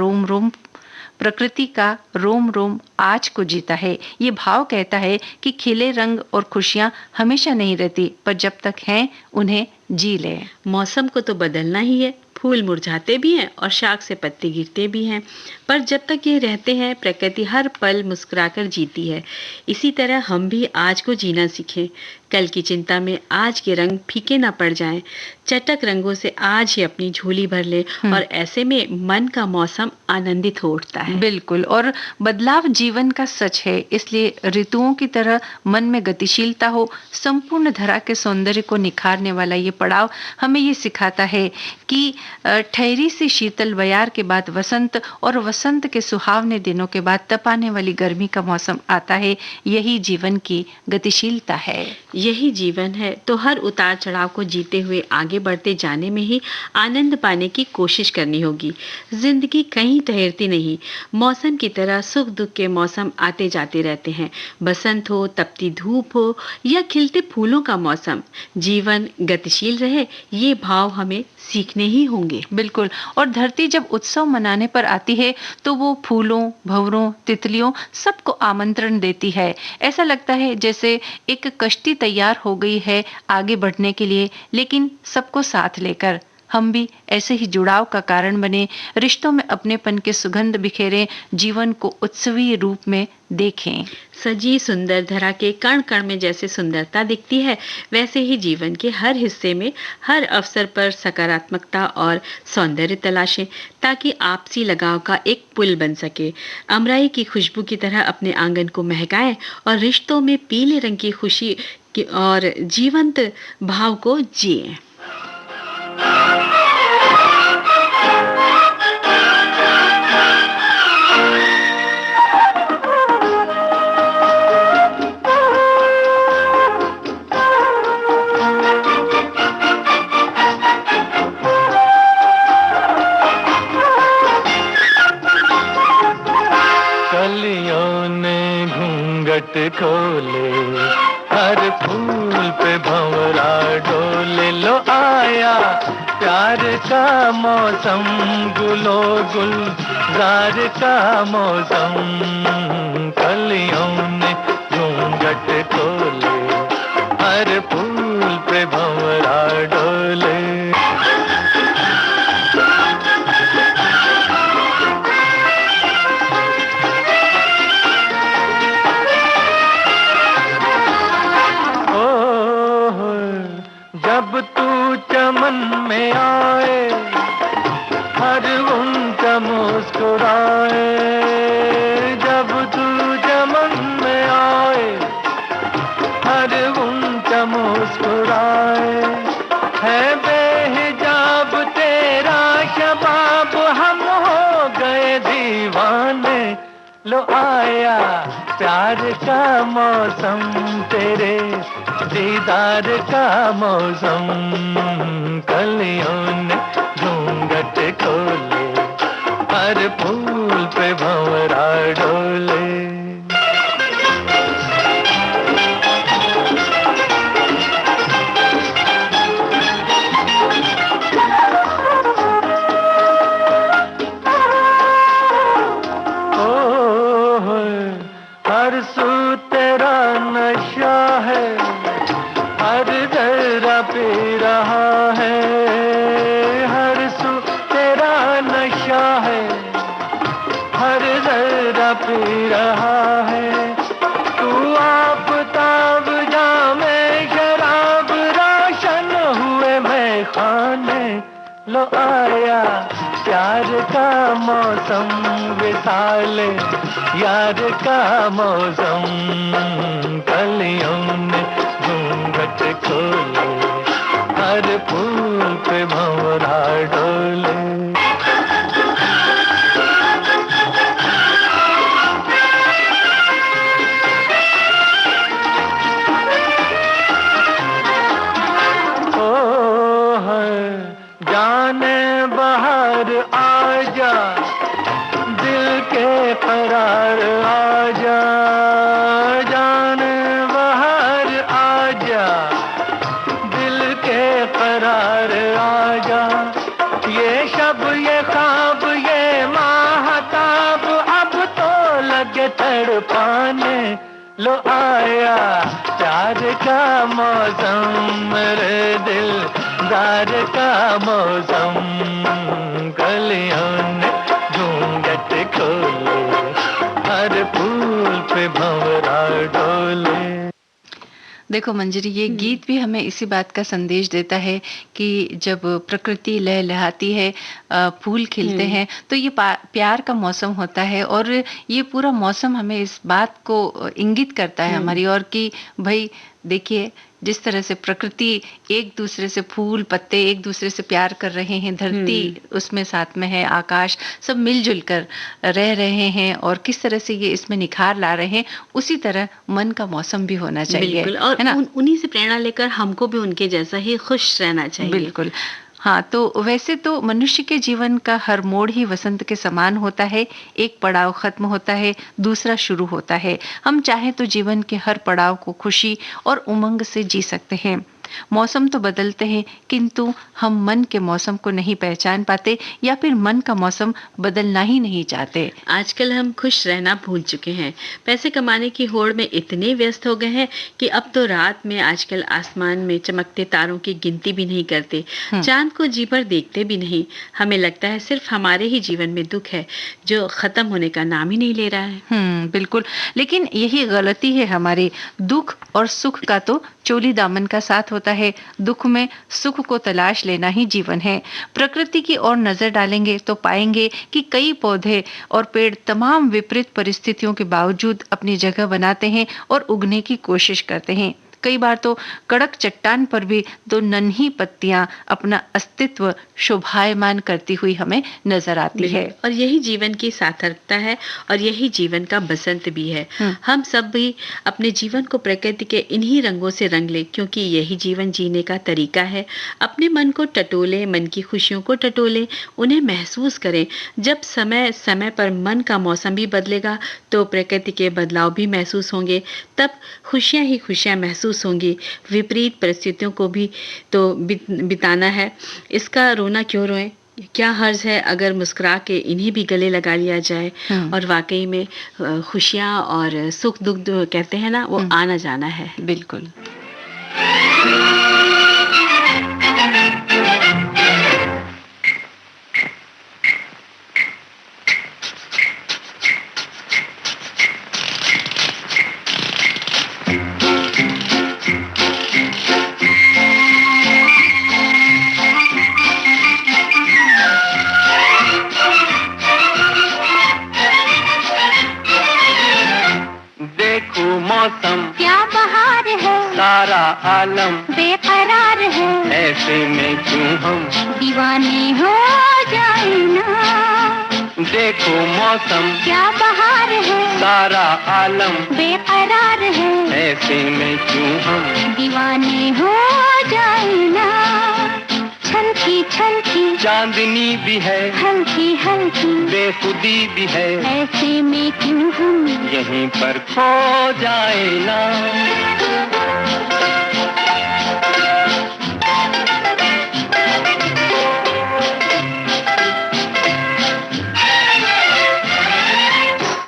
रोम रोम आज को जीता है। ये भाव कहता है कि खिले रंग और खुशियां हमेशा नहीं रहती, पर जब तक हैं उन्हें जी ले। मौसम को तो बदलना ही है, फूल मुरझाते भी हैं और शाख से पत्ते गिरते भी हैं, पर जब तक ये रहते हैं प्रकृति हर पल मुस्कुराकर जीती है। इसी तरह हम भी आज को जीना सीखें, कल की चिंता में आज के रंग फीके ना पड़ जाएं, चटक रंगों से आज ही अपनी झोली भर ले, और ऐसे में मन का मौसम आनंदित हो उठता है। बिल्कुल, और बदलाव जीवन का सच है, इसलिए ऋतुओं की तरह मन में गतिशीलता हो। संपूर्ण धरा के सौंदर्य को निखारने वाला ये पड़ाव हमें ये सिखाता है कि ठहरी सी शीतल बयार के बाद वसंत, और वसंत के सुहावने दिनों के बाद तपाने वाली गर्मी का मौसम आता है। यही जीवन की गतिशीलता है। यही जीवन है, तो हर उतार चढ़ाव को जीते हुए आगे बढ़ते जाने में ही आनंद पाने की कोशिश करनी होगी। जिंदगी कहीं ठहरती नहीं, मौसम की तरह सुख दुख के मौसम आते जाते रहते हैं। बसंत हो, तपती धूप हो, या खिलते फूलों का मौसम, जीवन गतिशील रहे, ये भाव हमें सीखने ही होंगे। बिल्कुल, और धरती जब उत्सव मनाने पर आती है तो वो फूलों, भंवरों, तितलियों सबको आमंत्रण देती है। ऐसा लगता है जैसे एक कश्ती तैयार हो गई है आगे बढ़ने के लिए, लेकिन सबको साथ लेकर। हम भी ऐसे ही जुड़ाव का कारण बने, रिश्तों में अपनेपन के सुगंध बिखेरें, जीवन को उत्सवी रूप में देखें। सजी सुंदर धरा के कण कण में जैसे सुंदरता दिखती है, वैसे ही जीवन के हर हिस्से में, हर अवसर पर सकारात्मकता और सौंदर्य तलाशें, ताकि आपसी लगाव का एक पुल बन सके। अमराई की खुशबू की तरह अपने आंगन को महकाएं और रिश्तों में पीले रंग की खुशी और जीवंत भाव को जिएं। कलियों ने घूंघट खोले, हर फूल पे भंवरा डोले, लो आया प्यार का मौसम, गुलो गुलजार का मौसम। कलियों ने घूंघट खोले, हर फूल पे भंवरा डोले। जब तू चमन में आए, हर उनका मुस्कुराए। जब तू चमन में आए, हर उनका मुस्कुराए। है बेहिजाब तेरा शबाब, हम हो गए दीवाने। लो आया प्यार का मौसम, तेरे दीदार का मौसम। कलियों ने घूंघट खोले, हर फूल पे भंवरा डोले। हर सू तेरा नशा है, हर जरा पी रहा है। हर सू तेरा नशा है, हर जरा पी रहा है। तू आफताब जामे शराब, रोशन हुए मैं खाने। लो आया प्यार का मौसम, विसाले यार का मौसम। कलियों ने घूंघट खोले, हर फूल पे भंवरा डोले। जाने बाहर आजा, दिल के करार आजा। जाने बाहर आजा, दिल के करार आजा। ये शब ये ख्वाब ये माहताब, अब तो लगे तड़पाने। लो आया प्यार का मौसम, मेरे दिल दार का मौसम। कलियों ने घूंघट खोले, हर फूल पे भंवरा डोले। देखो मंजरी, ये गीत भी हमें इसी बात का संदेश देता है कि जब प्रकृति लहलहाती है, फूल खिलते हैं, तो ये प्यार का मौसम होता है। और ये पूरा मौसम हमें इस बात को इंगित करता है हमारी ओर कि भाई देखिए, जिस तरह से प्रकृति एक दूसरे से, फूल पत्ते एक दूसरे से प्यार कर रहे हैं, धरती उसमें साथ में है, आकाश, सब मिलजुल कर रह रहे हैं और किस तरह से ये इसमें निखार ला रहे हैं, उसी तरह मन का मौसम भी होना चाहिए। बिल्कुल, और है ना? उन्हीं से प्रेरणा लेकर हमको भी उनके जैसा ही खुश रहना चाहिए। बिल्कुल। हाँ, तो वैसे तो मनुष्य के जीवन का हर मोड़ ही वसंत के समान होता है। एक पड़ाव खत्म होता है, दूसरा शुरू होता है। हम चाहे तो जीवन के हर पड़ाव को खुशी और उमंग से जी सकते हैं। मौसम तो बदलते हैं, किंतु हम मन के मौसम को नहीं पहचान पाते या फिर मन का मौसम बदलना ही नहीं चाहते। आजकल हम खुश रहना भूल चुके हैं। पैसे कमाने की होड़ में इतने व्यस्त हो गए हैं कि अब तो रात में आजकल आसमान में चमकते तारों की गिनती भी नहीं करते, चांद को जी भर देखते भी नहीं। हमें लगता है सिर्फ हमारे ही जीवन में दुख है जो खत्म होने का नाम ही नहीं ले रहा है। बिल्कुल, लेकिन यही गलती है हमारी। दुख और सुख का तो चोली दामन का साथ होता है। दुख में सुख को तलाश लेना ही जीवन है। प्रकृति की ओर नजर डालेंगे तो पाएंगे कि कई पौधे और पेड़ तमाम विपरीत परिस्थितियों के बावजूद अपनी जगह बनाते हैं और उगने की कोशिश करते हैं। कई बार तो कड़क चट्टान पर भी दो नन्ही पत्तियां अपना अस्तित्व शोभायमान करती हुई हमें नजर आती है। और यही जीवन की सार्थकता है और यही जीवन का बसंत भी है। हम सब भी अपने जीवन को प्रकृति के इन्हीं रंगों से रंग ले, क्योंकि यही जीवन जीने का तरीका है। अपने मन को टटोले, मन की खुशियों को टटोले, उन्हें महसूस करें। जब समय समय पर मन का मौसम भी बदलेगा तो प्रकृति के बदलाव भी महसूस होंगे। तब खुशियां ही खुशियां महसूस होंगी। विपरीत परिस्थितियों को भी तो बिताना है, इसका रोना क्यों रोएं? क्या हर्ज है अगर मुस्कुरा के इन्हें भी गले लगा लिया जाए। और वाकई में खुशियां और सुख दुख कहते हैं ना, वो आना जाना है। बिल्कुल। मौसम क्या बहार है, सारा आलम बेकरार है, ऐसे में क्यों हम दीवाने हो जाए ना। देखो मौसम क्या बहार है, सारा आलम बेकरार है, ऐसे में क्यों हम दीवाने हो जाए ना। छलकी छलकी चांदनी भी है, हल्की हल्की बेखुदी भी है, ऐसे में क्यों हम यहीं पर खो जाए ना।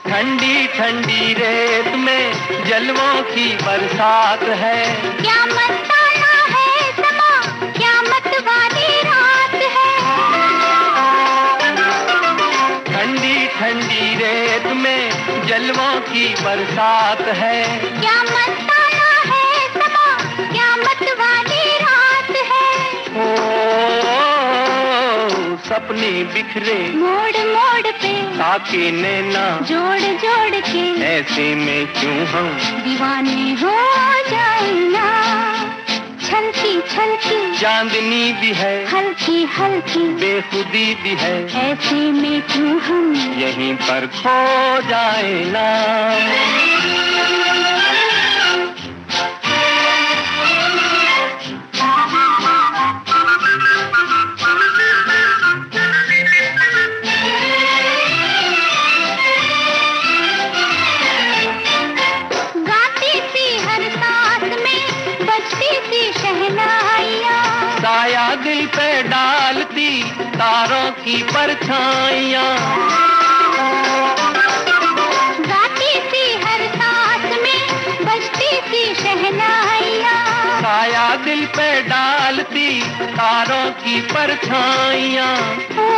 ठंडी ठंडी रेत में जलवों की बरसात है। क्या मस्ताना है समा, क्या मत वाली रात है। ठंडी ठंडी रेत में जलवों की बरसात है। क्या मस्ताना है समा, क्या मत वाली रात है। ओ सपने बिखरे मोड़ मोड़ पे ताके नैना जोड़ जोड़ के, ऐसे में क्यों हम दीवाने हो जाए ना। छलकी छलकी चांदनी भी है, हल्की हल्की बेखुदी भी है, ऐसे में क्यों हम यहीं पर खो जाए ना। गाती सी हर सांस में बजती सी शहनाइयाँ, साया दिल पे डालती तारों की परछाइयाँ। गाती सी हर सांस में बजती सी शहनाइयाँ, साया दिल पे डालती तारों की परछाइयाँ। ओ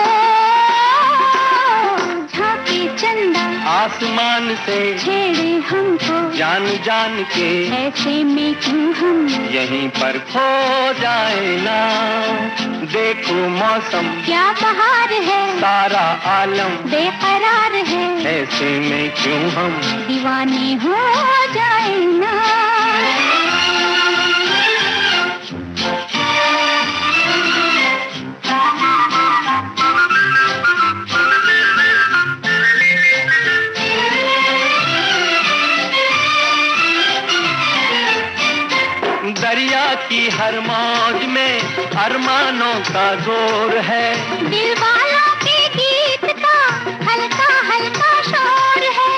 झांकी चंदा आसमान से छेड़े हमको, जान जान के ऐसे में क्यों हम यहीं पर खो जाए ना। देखो मौसम क्या बहार है, सारा आलम बेकरार है, ऐसे में क्यों हम दीवाने हो जाए ना। दरिया की हर मौज में अरमानों का जोर है। दिल वालों के गीत का हल्का हल्का शोर है।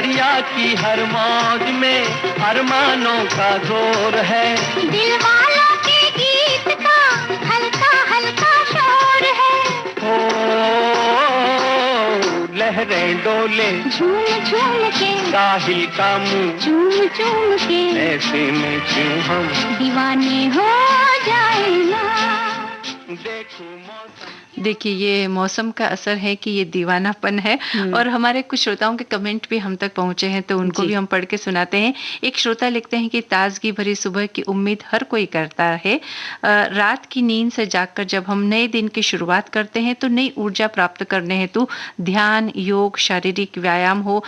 दरिया की हर मौज में अरमानों का जोर है, दिल वालों के गीत का हल्का हल्का शोर है। ओ लहरें डोले झूम झूम के साहिल का मुंह झूम झूम के ऐसे में क्यों हम दीवाने हो जाए ना। देखो मौसम। देखिए ये मौसम का असर है कि ये दीवानापन है। और हमारे कुछ श्रोताओं के कमेंट भी हम तक पहुंचे हैं तो उनको जी। भी हम पढ़ के सुनाते हैं। एक श्रोता लिखते हैं कि ताजगी भरी सुबह की उम्मीद हर कोई करता है। रात की नींद से जागकर जब हम नए दिन की शुरुआत करते हैं तो नई ऊर्जा प्राप्त करने हेतु ध्यान, योग, शारीरिक व्यायाम हो,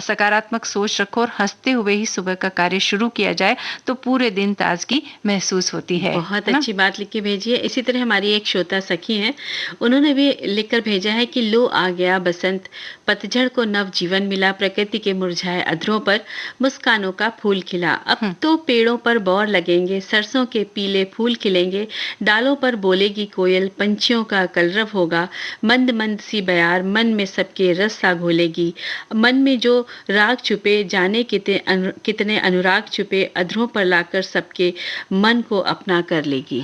सकारात्मक सोच रखो और हंसते हुए ही सुबह का कार्य शुरू किया जाए तो पूरे दिन ताजगी महसूस होती है। बहुत है ना? अच्छी बात लिख के भेजी है। इसी तरह हमारी एक श्रोता सखी हैं, उन्होंने भी लिखकर भेजा है कि लो आ गया बसंत, पतझड़ को नव जीवन मिला, प्रकृति के मुरझाए अधरों पर मुस्कानों का फूल खिला। अब तो पेड़ों पर बौर लगेंगे, सरसों के पीले फूल खिलेंगे, डालों पर बोलेगी कोयल, पंछियों का कलरव होगा, मंद मंद सी बयार मन में सबके रस सा घोलेगी, मन में जो राग छुपे जाने कितने अनुराग छुपे, अधरों पर लाकर सबके मन को अपना कर लेगी।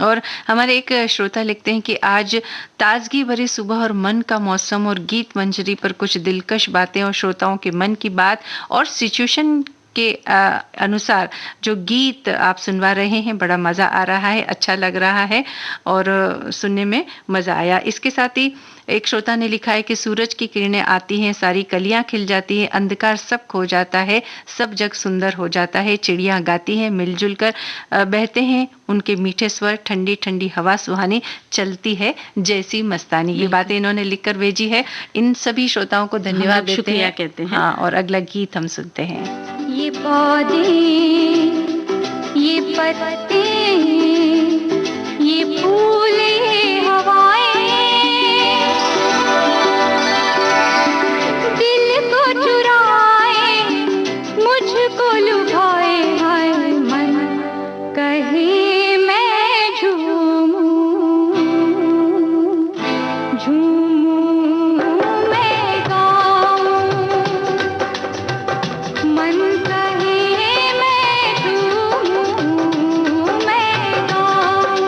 और हमारे एक श्रोता लिखते हैं कि आज ताजगी भरी सुबह और मन का मौसम और गीत मंजरी पर कुछ दिलकश बातें और श्रोताओं के मन की बात और सिचुएशन के अनुसार जो गीत आप सुनवा रहे हैं बड़ा मजा आ रहा है, अच्छा लग रहा है और सुनने में मजा आया। इसके साथ ही एक श्रोता ने लिखा है कि सूरज की किरणें आती हैं, सारी कलियां खिल जाती हैं, अंधकार सब खो जाता है, सब जग सुंदर हो जाता है, चिड़ियां गाती हैं, मिलजुल कर बहते हैं उनके मीठे स्वर, ठंडी ठंडी हवा सुहानी चलती है जैसी मस्तानी। ये बातें इन्होंने लिखकर भेजी है। इन सभी श्रोताओं को धन्यवाद देते शुक्रिया हैं। कहते हैं। हाँ, और अगला गीत हम सुनते हैं। ये पौधे, ये पत्ते, ये फूल, ये हवाएं दिल को चुराए, मुझको लुभाए, हाय मन कहे मैं झूमूं, झूमूं मैं गाऊं, मन कहे मैं झूमूं मैं गाऊं।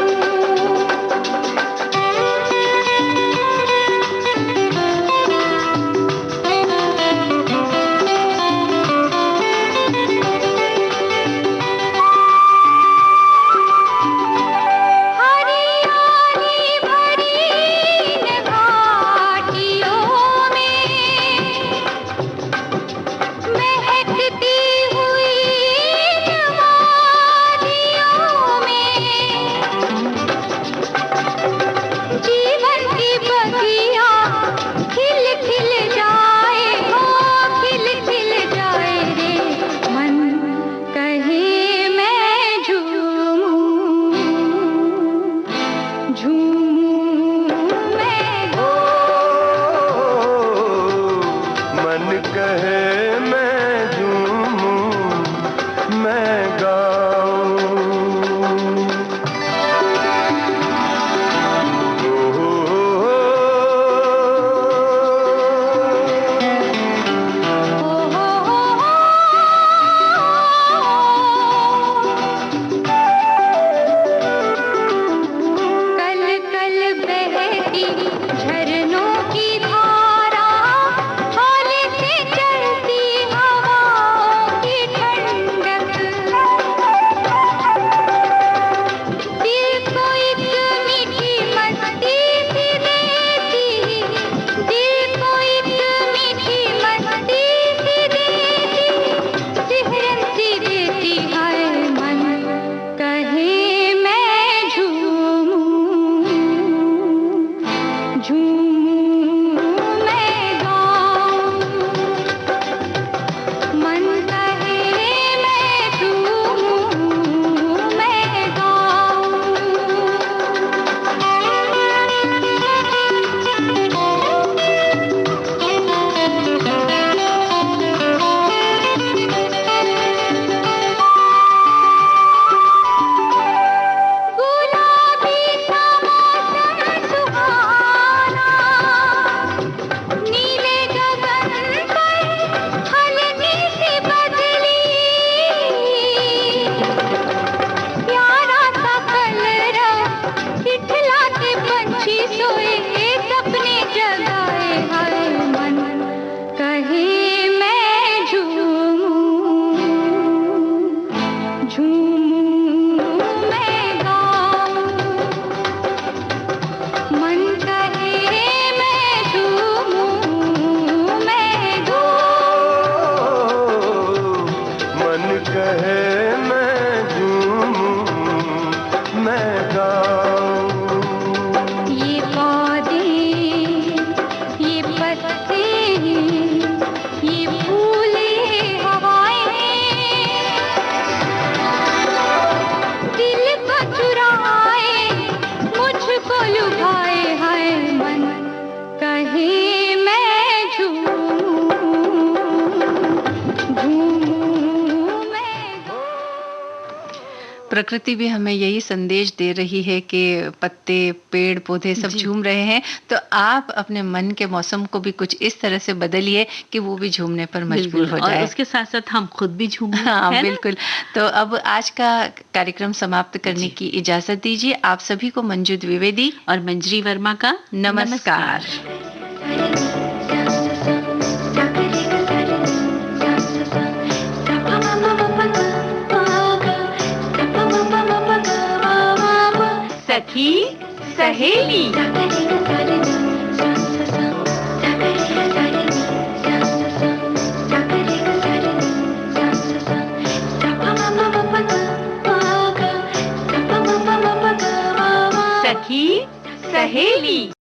हरियाली भरी इन घाटियों में, महकती हुई इन वादियों में, जीवन की बगिया खिल खिल जाए, हो खिल खिल जाए रे, मन कहे मैं झूमूं, झूमूं मैं मन कहे मैं झूमूं मैं गाऊं। कल कल पक्षी सोए सपने जगाए हाय मन कहे मैं झूमूं झूमूं मैं गाऊं मन कहे मैं झूमूं मैं गाऊं मन कहे मैं झूमूं मैं गाऊं ये पौधे ये पत्ते ये फूले हवाएं दिल को चुराए मुझको लुभाए हाय मन कहे मैं झूमूं मैं प्रकृति भी हमें यही संदेश दे रही है कि पत्ते पेड़ पौधे सब झूम रहे हैं, तो आप अपने मन के मौसम को भी कुछ इस तरह से बदलिए कि वो भी झूमने पर मजबूर हो और जाए। उसके साथ साथ हम खुद भी झूमें, हाँ है ना? बिल्कुल। तो अब आज का कार्यक्रम समाप्त करने की इजाजत दीजिए। आप सभी को मंजू द्विवेदी और मंजरी वर्मा का नमस्कार। सखी सहेली। सखी सहेली।